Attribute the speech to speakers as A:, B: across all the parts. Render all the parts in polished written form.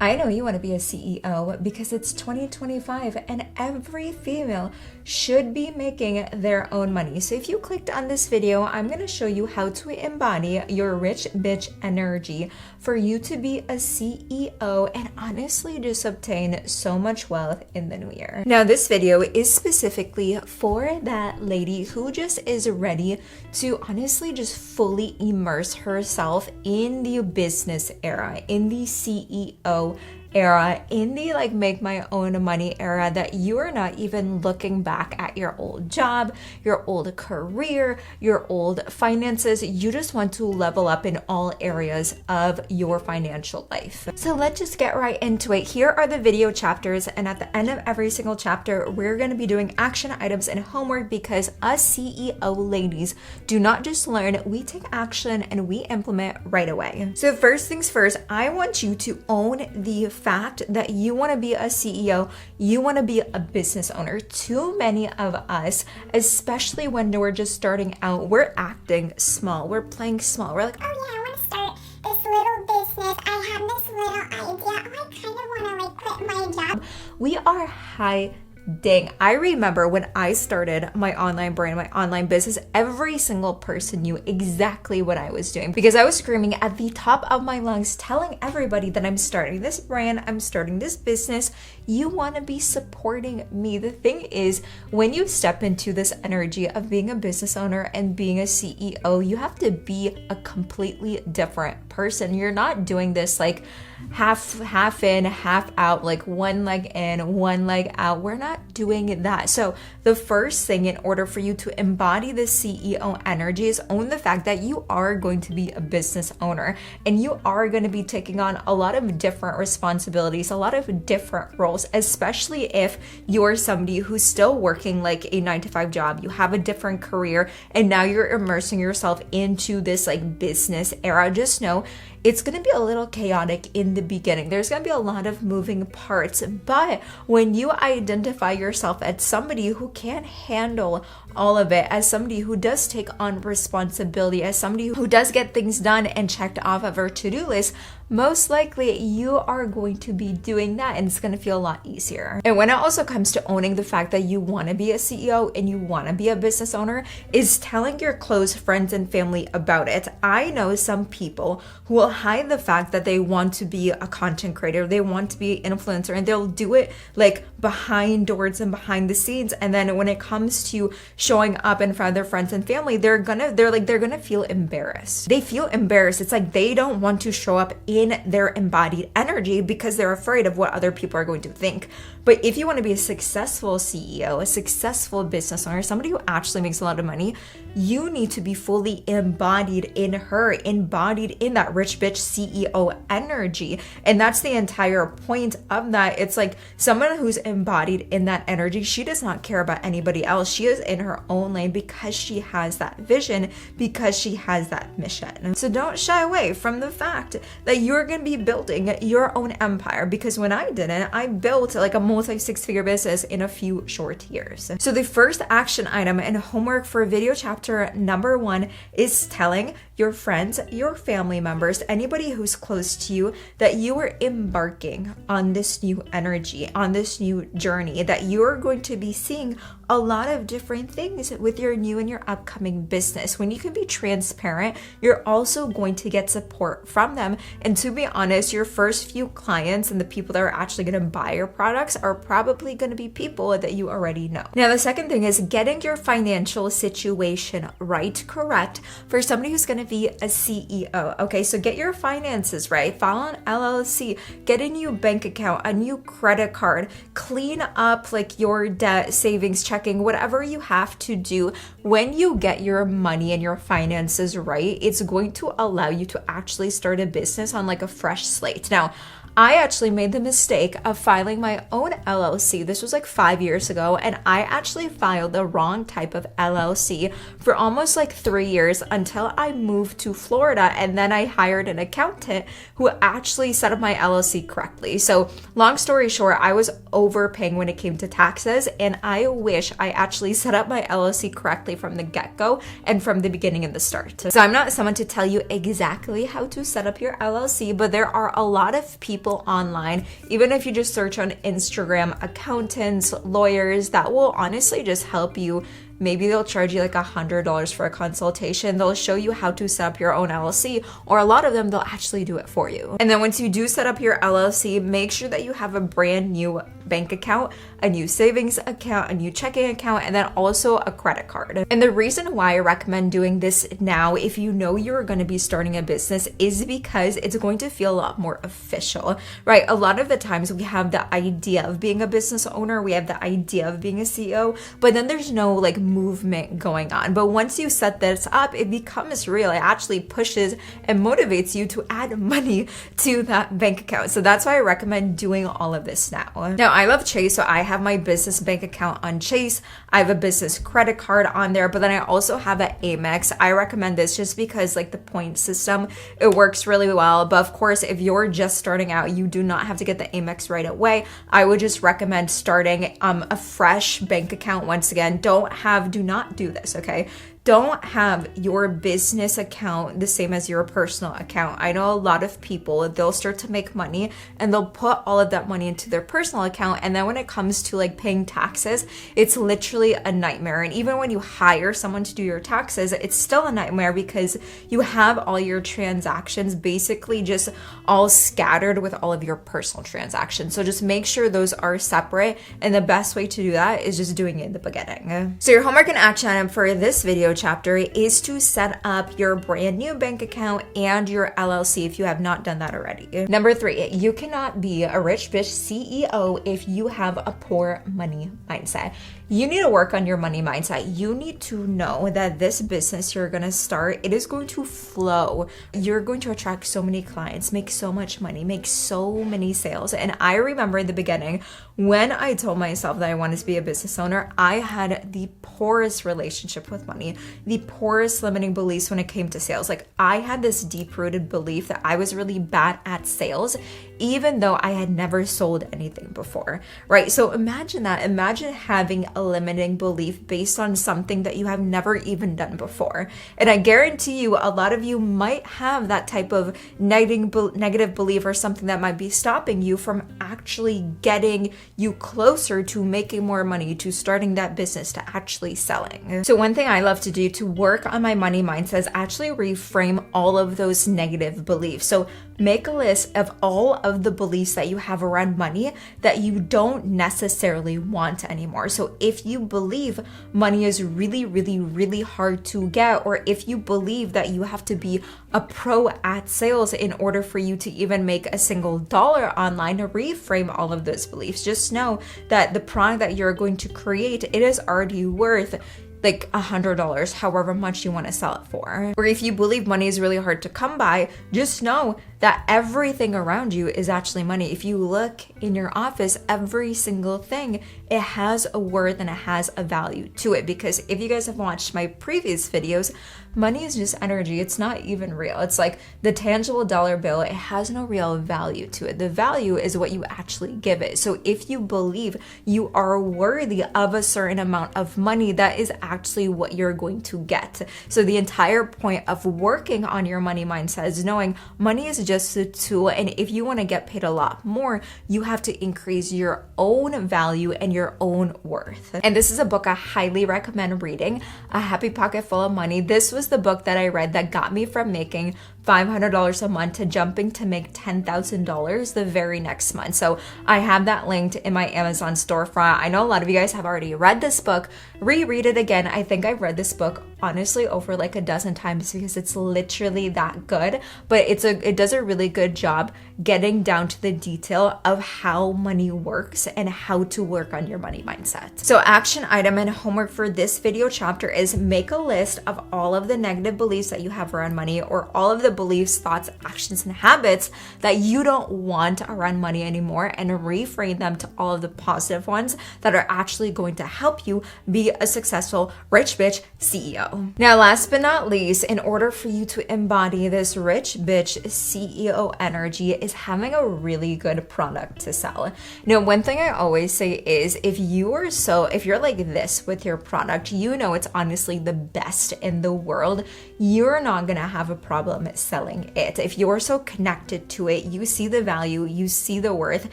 A: I know you want to be a CEO because it's 2025 and every female should be making their own money. So if you clicked on this video, I'm going to show you how to embody your rich bitch energy for you to be a CEO and honestly just obtain so much wealth in the new year. Now, this video is specifically for that lady who just is ready to honestly just fully immerse herself in the business era, in the CEO era, in the like make my own money era, that you are not even looking back at your old job, your old career, your old finances. You just want to level up in all areas of your financial life. So let's just get right into it. Here are the video chapters, and at the end of every single chapter, we're going to be doing action items and homework because us CEO ladies do not just learn, we take action and we implement right away. So first things first, I want you to own the fact that you want to be a CEO, you want to be a business owner. Too many of us, especially when we're just starting out, we're acting small, we're playing small. We're like,
B: oh yeah, I want to start this little business. I have this little idea. I kind of want to like quit my job.
A: We are high. Dang, I remember when I started my online brand, my online business, every single person knew exactly what I was doing because I was screaming at the top of my lungs, telling everybody that I'm starting this brand, I'm starting this business. You want to be supporting me. The thing is, when you step into this energy of being a business owner and being a CEO, you have to be a completely different person. You're not doing this like half in, half out, like one leg in, one leg out. We're not doing that. So the first thing in order for you to embody the CEO energy is own the fact that you are going to be a business owner and you are going to be taking on a lot of different responsibilities, a lot of different roles, especially if you're somebody who's still working like a 9-to-5 job, you have a different career, and now you're immersing yourself into this like business era. Just know it's going to be a little chaotic in the beginning. There's going to be a lot of moving parts, but when you identify yourself as somebody who can handle all of it, as somebody who does take on responsibility, as somebody who does get things done and checked off of her to-do list, most likely you are going to be doing that and it's going to feel a lot easier. And when it also comes to owning the fact that you want to be a CEO and you want to be a business owner, is telling your close friends and family about it. I know some people who will hide the fact that they want to be a content creator, they want to be an influencer, and they'll do it like behind doors and behind the scenes. And then when it comes to showing up in front of their friends and family, they're gonna feel embarrassed. They feel embarrassed. It's like they don't want to show up in their embodied energy because they're afraid of what other people are going to think. But if you want to be a successful CEO, a successful business owner, somebody who actually makes a lot of money, you need to be fully embodied in her, embodied in that rich bitch CEO energy. And that's the entire point of that. It's like someone who's embodied in that energy, she does not care about anybody else. She is in her own lane because she has that vision, because she has that mission. So don't shy away from the fact that you're going to be building your own empire, because when I didn't, I built like a multi-6-figure business in a few short years. So the first action item and homework for video chapter number 1 is telling your friends, your family members, anybody who's close to you, that you are embarking on this new energy, on this new journey, that you're going to be seeing a lot of different things with your new and your upcoming business. When you can be transparent, you're also going to get support from them. And to be honest, your first few clients and the people that are actually going to buy your products are probably going to be people that you already know. Now, the second thing is getting your financial situation right, correct, for somebody who's going to be a CEO. Okay, so get your finances right, file an LLC, get a new bank account, a new credit card, clean up like your debt, savings, checking, whatever you have to do. When you get your money and your finances right, it's going to allow you to actually start a business on like a fresh slate. Now, I actually made the mistake of filing my own LLC. This was like 5 years ago, and I actually filed the wrong type of LLC for almost like 3 years until I moved to Florida, and then I hired an accountant who actually set up my LLC correctly. So long story short, I was overpaying when it came to taxes, and I wish I actually set up my LLC correctly from the get-go and from the beginning and the start. So I'm not someone to tell you exactly how to set up your LLC, but there are a lot of people people online. Even if you just search on Instagram, accountants, lawyers, that will honestly just help you. Maybe they'll charge you like $100 for a consultation. They'll show you how to set up your own LLC, or a lot of them, they'll actually do it for you. And then once you do set up your LLC, make sure that you have a brand new bank account, a new savings account, a new checking account, and then also a credit card. And the reason why I recommend doing this now, if you know you're going to be starting a business, is because it's going to feel a lot more official, right? A lot of the times we have the idea of being a business owner, we have the idea of being a CEO, but then there's no like movement going on. But once you set this up, it becomes real. It actually pushes and motivates you to add money to that bank account. So that's why I recommend doing all of this now. Now, I love Chase, so I have my business bank account on Chase. I have a business credit card on there, but then I also have an Amex. I recommend this just because like the point system, it works really well. But of course, if you're just starting out, you do not have to get the Amex right away. I would just recommend starting a fresh bank account. Once again, do not do this, okay? Don't have your business account the same as your personal account. I know a lot of people, they'll start to make money and they'll put all of that money into their personal account. And then when it comes to like paying taxes, it's literally a nightmare. And even when you hire someone to do your taxes, it's still a nightmare because you have all your transactions basically just all scattered with all of your personal transactions. So just make sure those are separate. And the best way to do that is just doing it in the beginning. So your homework and action item for this video chapter is to set up your brand new bank account and your LLC if you have not done that already. Number 3, you cannot be a rich bitch CEO if you have a poor money mindset. You need to work on your money mindset. You need to know that this business you're going to start, it is going to flow. You're going to attract so many clients, make so much money, make so many sales. And I remember in the beginning, when I told myself that I wanted to be a business owner, I had the poorest relationship with money, the poorest limiting beliefs when it came to sales. Like I had this deep-rooted belief that I was really bad at sales, even though I had never sold anything before, right? So imagine that. Imagine having a limiting belief based on something that you have never even done before. And I guarantee you, a lot of you might have that type of negative belief or something that might be stopping you from actually getting you closer to making more money, to starting that business, to actually selling. So one thing I love to do to work on my money mindset is actually reframe all of those negative beliefs. So make a list of all of the beliefs that you have around money that you don't necessarily want anymore. So if you believe money is really, really, really hard to get, or if you believe that you have to be a pro at sales in order for you to even make a single dollar online, reframe all of those beliefs. Just know that the product that you're going to create, it is already worth like $100, however much you want to sell it for. Or if you believe money is really hard to come by, just know that everything around you is actually money. If you look in your office, every single thing, it has a worth and it has a value to it. Because if you guys have watched my previous videos, money is just energy. It's not even real. It's like the tangible dollar bill. It has no real value to it. The value is what you actually give it. So if you believe you are worthy of a certain amount of money, that is actually what you're going to get. So the entire point of working on your money mindset is knowing money is just a tool. And if you want to get paid a lot more, you have to increase your own value and your own worth. And this is a book I highly recommend reading, A Happy Pocket Full of Money. This was the book that I read that got me from making $500 a month to jumping to make $10,000 the very next month. So I have that linked in my Amazon storefront. I know a lot of you guys have already read this book. Reread it again. I think I've read this book honestly over like a dozen times because it's literally that good. But it does a really good job getting down to the detail of how money works and how to work on your money mindset. So action item and homework for this video chapter is make a list of all of the negative beliefs that you have around money, or all of the beliefs, thoughts, actions, and habits that you don't want around money anymore, and reframe them to all of the positive ones that are actually going to help you be a successful rich bitch CEO. Now, last but not least, in order for you to embody this rich bitch CEO energy is having a really good product to sell. Now, one thing I always say is if you're like this with your product, you know it's honestly the best in the world, you're not gonna have a problem selling it. If you're so connected to it, you see the value, you see the worth,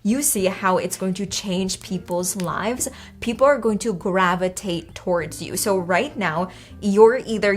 A: you see how it's going to change people's lives, people are going to gravitate towards you. So right now, you either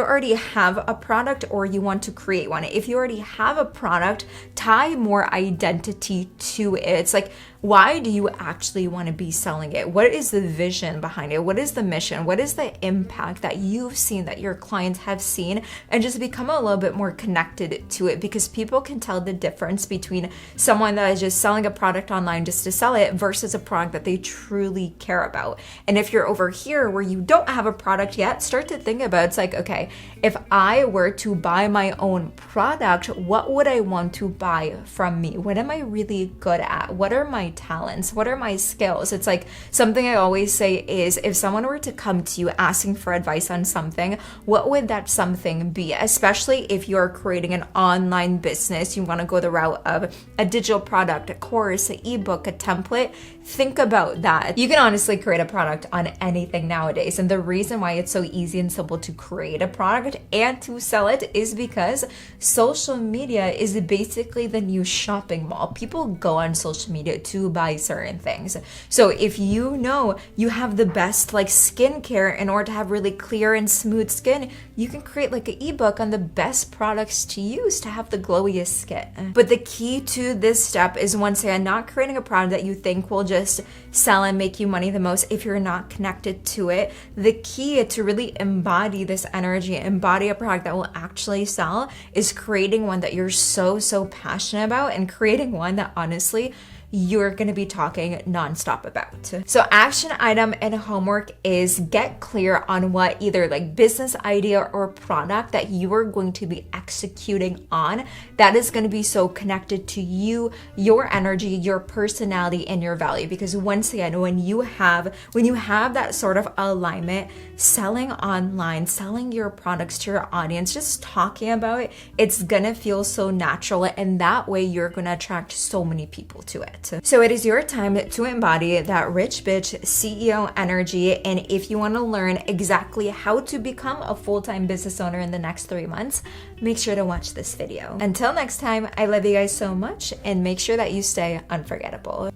A: already have a product or you want to create one. If you already have a product, tie more identity to it. It's like, why do you actually want to be selling it? What is the vision behind it? What is the mission? What is the impact that you've seen, that your clients have seen? And just become a little bit more connected to it, because people can tell the difference between someone that is just selling a product online just to sell it versus a product that they truly care about. And if you're over here where you don't have a product yet, start to think about, it's like, okay, if I were to buy my own product, what would I want to buy from me? What am I really good at? What are my talents? What are my skills? It's like, something I always say is, if someone were to come to you asking for advice on something, what would that something be? Especially if you're creating an online business, you want to go the route of a digital product, a course, an ebook, a template. Think about that. You can honestly create a product on anything nowadays. And the reason why it's so easy and simple to create a product and to sell it is because social media is basically the new shopping mall. People go on social media to buy certain things. So if you know you have the best like skincare in order to have really clear and smooth skin, you can create like an ebook on the best products to use to have the glowiest skin. But the key to this step is, once again, not creating a product that you think will just sell and make you money the most if you're not connected to it. The key to really embody this energy, embody a product that will actually sell, is creating one that you're so passionate about, and creating one that honestly you're going to be talking nonstop about. So action item and homework is get clear on what either like business idea or product that you are going to be executing on that is going to be so connected to you, your energy, your personality, and your value. Because once again, when you have that sort of alignment, selling online, selling your products to your audience, just talking about it, it's going to feel so natural, and that way you're going to attract so many people to it. So it is your time to embody that rich bitch CEO energy. And if you want to learn exactly how to become a full-time business owner in the next 3 months, make sure to watch this video. Until next time, I love you guys so much, and make sure that you stay unforgettable.